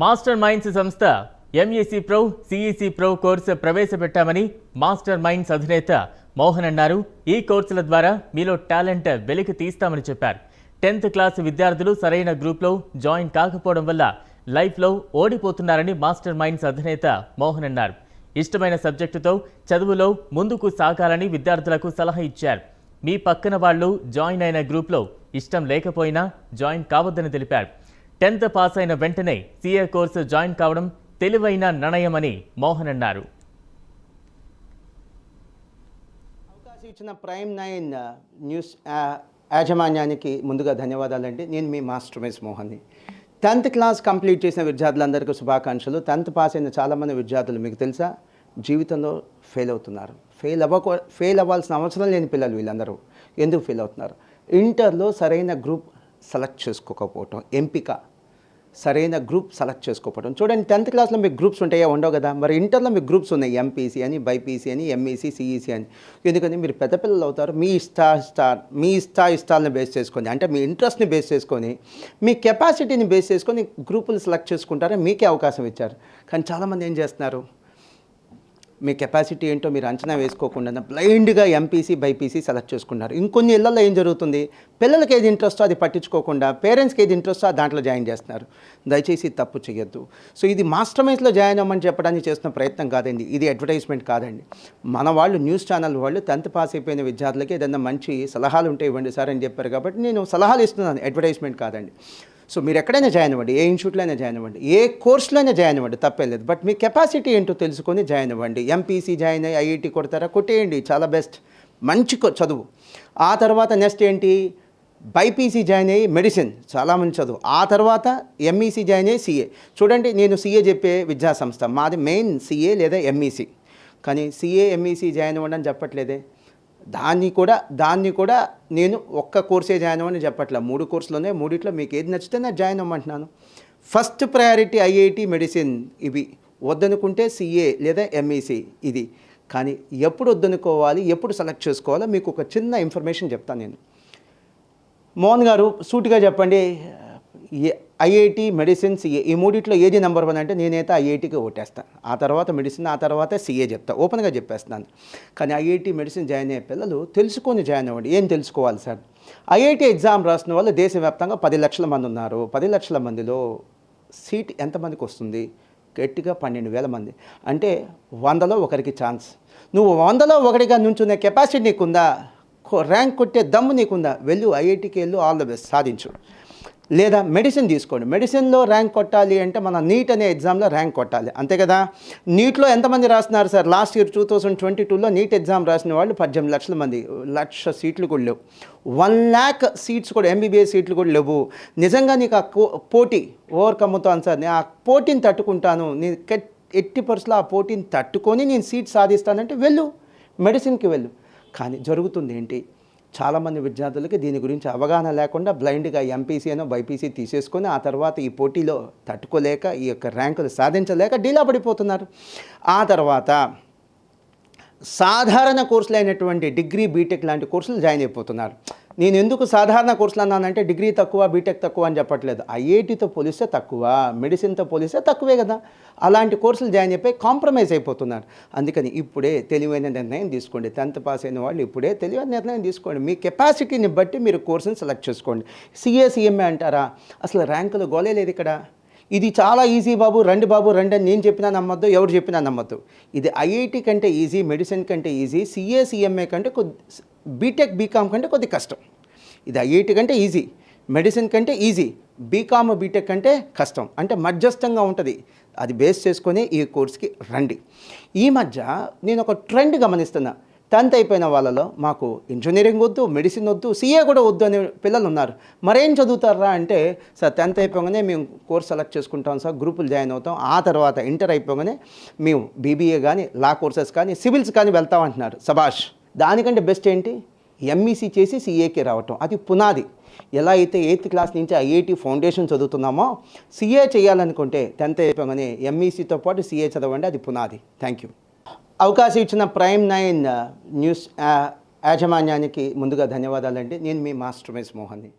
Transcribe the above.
Master minds సంస్థ MEC pro CEC pro course ప్రవేశపెట్టామని master minds అధినేత మోహన్ అన్నారు. ఈ కోర్సుల ద్వారా మీలో టాలెంట్ వెలికి తీస్తామని చెప్పారు. 10th క్లాస్ విద్యార్థులు సరైన గ్రూప్లో జాయిన్ కాకపోవడం వల్ల లైఫ్లో ఓడిపోతున్నారని మాస్టర్ మైండ్స్ అధినేత మోహన్ అన్నారు. ఇష్టమైన సబ్జెక్టుతో చదువులో ముందుకు సాగాలని విద్యార్థులకు సలహా ఇచ్చారు. మీ పక్కన వాళ్ళు జాయిన్ అయిన గ్రూప్లో ఇష్టం లేకపోయినా జాయిన్ కావద్దని తెలిపారు. 10th పాస్ అయిన వెంటనే సీఏ కోర్సు జాయిన్ కావడం తెలివైన నిర్ణయమని మోహన్ అన్నారు. అవకాశం ఇచ్చిన ప్రైమ్ 9 న్యూస్ యాజమాన్యానికి ముందుగా ధన్యవాదాలండి. నేను మీ మాస్టర్ మైండ్స్ మోహన్ని. 10th క్లాస్ కంప్లీట్ చేసిన విద్యార్థులందరికీ శుభాకాంక్షలు. 10th పాస్ అయిన చాలామంది విద్యార్థులు మీకు తెలుసా జీవితంలో ఫెయిల్ అవుతున్నారు. ఫెయిల్ అవ్వాల్సిన అవసరం లేని పిల్లలు వీళ్ళందరూ. ఎందుకు ఫెయిల్ అవుతున్నారు? ఇంటర్లో సరైన గ్రూప్ సెలెక్ట్ చేసుకోకపోవటం, ఎంపిక సరైన గ్రూప్ సెలెక్ట్ చేసుకోకపోవడం. చూడండి, 10th క్లాస్లో మీకు గ్రూప్స్ ఉంటాయో ఉండవు కదా, మరి ఇంటర్లో మీకు గ్రూప్స్ ఉన్నాయి. ఎంపీసీ అని, బైపీసీ అని, ఎంఈసీ, సిఈసీ అని. ఎందుకని మీరు పెద్ద పిల్లలు అవుతారు. మీ ఇష్టాలను బేస్ చేసుకొని, అంటే మీ ఇంట్రెస్ట్ని బేస్ చేసుకొని, మీ కెపాసిటీని బేస్ చేసుకొని గ్రూపులు సెలెక్ట్ చేసుకుంటారని మీకే అవకాశం ఇచ్చారు. కానీ చాలామంది ఏం చేస్తున్నారు, మీ కెపాసిటీ ఏంటో మీరు అంచనా వేసుకోకుండా బ్లైండ్గా ఎంపీసీ బైపీసీ సెలెక్ట్ చేసుకున్నారు. ఇంకొన్ని ఇళ్లలో ఏం జరుగుతుంది, పిల్లలకి ఏది ఇంట్రెస్టో అది పట్టించుకోకుండా పేరెంట్స్కి ఏది ఇంట్రెస్టో దాంట్లో జాయిన్ చేస్తున్నారు. దయచేసి తప్పు చేయొద్దు. సో ఇది మాస్టర్ మైండ్స్లో జాయిన్ అవ్వమని చెప్పడానికి చేస్తున్న ప్రయత్నం కాదండి, ఇది అడ్వర్టైజ్మెంట్ కాదండి. మన వాళ్ళు న్యూస్ ఛానల్ వాళ్ళు 10th పాస్ అయిపోయిన విద్యార్థులకి ఏదైనా మంచి సలహాలు ఉంటే ఇవ్వండి సార్ అని చెప్పారు కాబట్టి నేను సలహాలు ఇస్తున్నాను, అడ్వర్టైజ్మెంట్ కాదండి. సో మీరు ఎక్కడైనా జాయిన్ అవ్వండి, ఏ ఇన్స్టిట్యూట్లో అయినా జాయిన్ అవ్వండి, ఏ కోర్సులో అయినా జాయిన్ అవ్వండి, తప్పేం లేదు. బట్ మీ కెపాసిటీ ఏంటో తెలుసుకొని జాయిన్ అవ్వండి. ఎంపీసీ జాయిన్ అయ్యి ఐఐటీ కొడతారా, కొట్టేయండి, చాలా బెస్ట్, మంచి చదువు. ఆ తర్వాత నెక్స్ట్ ఏంటి, బైపీసీ జాయిన్ అయ్యి మెడిసిన్, చాలా మంచి చదువు. ఆ తర్వాత ఎంఈసీ జాయిన్ అయ్యి సీఏ. చూడండి, నేను సీఏ చెప్పే విద్యా సంస్థ మాది మెయిన్ సీఏ లేదా ఎంఈసీ, కానీ సీఏ ఎంఈసీ జాయిన్ అవ్వండి అని చెప్పట్లేదే. దాన్ని కూడా నేను ఒక్క కోర్సే జాయిన్ అవ్వని చెప్పట్లే, 3 కోర్సులోనే, 3 మీకు ఏది నచ్చితే నేను జాయిన్ అవ్వమంటున్నాను. ఫస్ట్ ప్రయారిటీ ఐఐటి, మెడిసిన్, ఇవి వద్దనుకుంటే సీఏ లేదా ఎంఈసీ ఇది. కానీ ఎప్పుడు వద్దనుకోవాలి, ఎప్పుడు సెలెక్ట్ చేసుకోవాలో మీకు ఒక చిన్న ఇన్ఫర్మేషన్ చెప్తాను నేను. మోహన్ గారు సూటిగా చెప్పండి, ఐఐటి, మెడిసిన్, సీఏ ఈ 3 ఏది నెంబర్ 1 అంటే నేనైతే ఐఐటికి ఓటేస్తాను. ఆ తర్వాత మెడిసిన్, ఆ తర్వాత సీఏ చెప్తా, ఓపెన్గా చెప్పేస్తున్నాను. కానీ ఐఐటి, మెడిసిన్ జాయిన్ అయ్యే పిల్లలు తెలుసుకొని జాయిన్ అవ్వండి. ఏం తెలుసుకోవాలి సార్? ఐఐటి ఎగ్జామ్ రాసిన వాళ్ళు దేశవ్యాప్తంగా 10 లక్షల మంది ఉన్నారు. 10 లక్షల మందిలో సీట్ ఎంతమందికి వస్తుంది? గట్టిగా 12,000 మంది. అంటే 100లో ఒకరికి ఛాన్స్. నువ్వు 100లో ఒకటిగా నుంచునే కెపాసిటీ నీకుందా? ర్యాంక్ కొట్టే దమ్ము నీకుందా? వెళ్ళు, ఐఐటికి వెళ్ళు, ఆల్ ద బెస్ట్, సాధించు. లేదా మెడిసిన్ తీసుకోండి. మెడిసిన్లో ర్యాంక్ కొట్టాలి అంటే మన నీట్ అనే ఎగ్జామ్లో ర్యాంక్ కొట్టాలి, అంతే కదా. నీట్లో ఎంతమంది రాస్తున్నారు సార్? లాస్ట్ ఇయర్ 2022లో నీట్ ఎగ్జామ్ రాసిన వాళ్ళు 18 లక్షల మంది. 1,00,000 సీట్లు కూడా లేవు. 1 lakh సీట్స్ కూడా, ఎంబీబీఎస్ సీట్లు కూడా లేవు. నిజంగా నీకు ఆ పోటీ ఓవర్కమ్ అవుతాను సార్, నేను ఆ పోటీని తట్టుకుంటాను, నేను ఎట్టి పరిస్థితుల్లో ఆ పోటీని తట్టుకొని నేను సీట్ సాధిస్తానంటే వెళ్ళు, మెడిసిన్కి వెళ్ళు. కానీ జరుగుతుంది ఏంటి, చాలామంది విద్యార్థులకి దీని గురించి అవగాహన లేకుండా బ్లైండ్గా ఎంపీసీ అనో బైపీసీ తీసేసుకొని ఆ తర్వాత ఈ పోటీలో తట్టుకోలేక, ఈ యొక్క ర్యాంకులు సాధించలేక డీలా పడిపోతున్నారు. ఆ తర్వాత సాధారణ కోర్సులు అయినటువంటి డిగ్రీ, బీటెక్ లాంటి కోర్సులు జాయిన్ అయిపోతున్నారు. నేను ఎందుకు సాధారణ కోర్సులు అన్నానంటే డిగ్రీ తక్కువ, బీటెక్ తక్కువ అని చెప్పట్లేదు. ఐఐటీతో పోలిస్తే తక్కువ, మెడిసిన్తో పోలిస్తే తక్కువే కదా. అలాంటి కోర్సులు జాయిన్ అయిపోయి కాంప్రమైజ్ అయిపోతున్నారు. అందుకని ఇప్పుడే తెలివైన నిర్ణయం తీసుకోండి. 10th పాస్ అయిన వాళ్ళు ఇప్పుడే తెలివైన నిర్ణయం తీసుకోండి. మీ కెపాసిటీని బట్టి మీరు కోర్సుని సెలెక్ట్ చేసుకోండి. సీఏ, సీఎంఏ అంటారా? అసలు ర్యాంకులు గోలే లేదు ఇక్కడ. ఇది చాలా ఈజీ బాబు, రండి అని నేను చెప్పినా నమ్మద్దు, ఎవరు చెప్పినా నమ్మద్దు. ఇది ఐఐటి కంటే ఈజీ, మెడిసిన్ కంటే ఈజీ, సీఏ, సీఎంఏ కంటే బీటెక్, బీకామ్ కంటే కొద్ది కష్టం. ఇది ఐఐటి కంటే ఈజీ, మెడిసిన్ కంటే ఈజీ, బీకామ్, బీటెక్ కంటే కష్టం, అంటే మధ్యస్థంగా ఉంటుంది. అది బేస్ చేసుకొని ఈ కోర్స్కి రండి. ఈ మధ్య నేను ఒక ట్రెండ్ గమనిస్తున్నా. 10th అయిపోయిన వాళ్ళలో మాకు ఇంజనీరింగ్ వద్దు, మెడిసిన్ వద్దు, సీఏ కూడా వద్దు అనే పిల్లలు ఉన్నారు. మరేం చదువుతారా అంటే, సార్ 10th అయిపోగానే మేము కోర్స్ సెలెక్ట్ చేసుకుంటాం సార్, గ్రూపులు జాయిన్ అవుతాం, ఆ తర్వాత ఇంటర్ అయిపోగానే మేము బీబీఏ కానీ, లా కోర్సెస్ కానీ, సివిల్స్ కానీ వెళ్తాం అంటున్నారు. సబాష్. దానికంటే బెస్ట్ ఏంటి, ఎంఈసీ చేసి సీఏకి రావటం. అది పునాది. ఎలా అయితే 8th క్లాస్ నుంచి ఐఐటి ఫౌండేషన్ చదువుతున్నామో, సీఏ చేయాలనుకుంటే 10th అయిపోగానే ఎంఈసీతో పాటు సీఏ చదవండి, అది పునాది. Thank you. అవకాశం ఇచ్చిన ప్రైమ్ 9 న్యూస్ యాజమాన్యానికి ముందుగా ధన్యవాదాలండి. నేను మీ మాస్టర్ మైండ్స్ మోహన్ని.